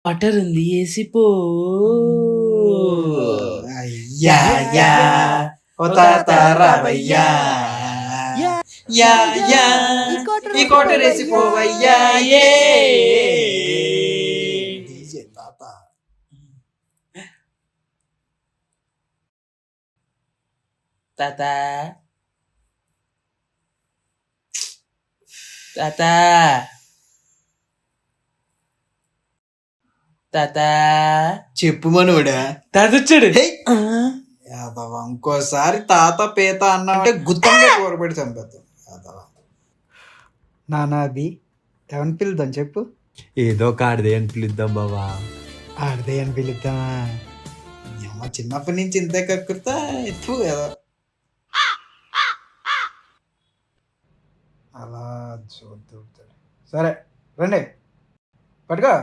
Water ఉంది ఏసిపో అయ్యా yeah ఓ తాత రావయ్యా యా యా ఈ కోట రేసిపోవయ్యా ఏ తాత తాత తాత తాత చెప్పు మనోడా తాత వచ్చాడు. యాదవ ఇంకోసారి తాత పేత అన్నామంటే గుత్తంగా కూరబెట్టి చంపేద్దాం యాదవ. నానా అది ఎవరిని పిలుద్దాం చెప్పు. ఏదో ఒక ఆడదే అని పిలుద్దాం బావా. ఆడదే అని పిలుద్దామా? అమ్మ చిన్నప్పటి నుంచి ఇంతే కక్కుతా ఎత్తు కదా అలా చూద్దాం. సరే రండి పట్టుకో.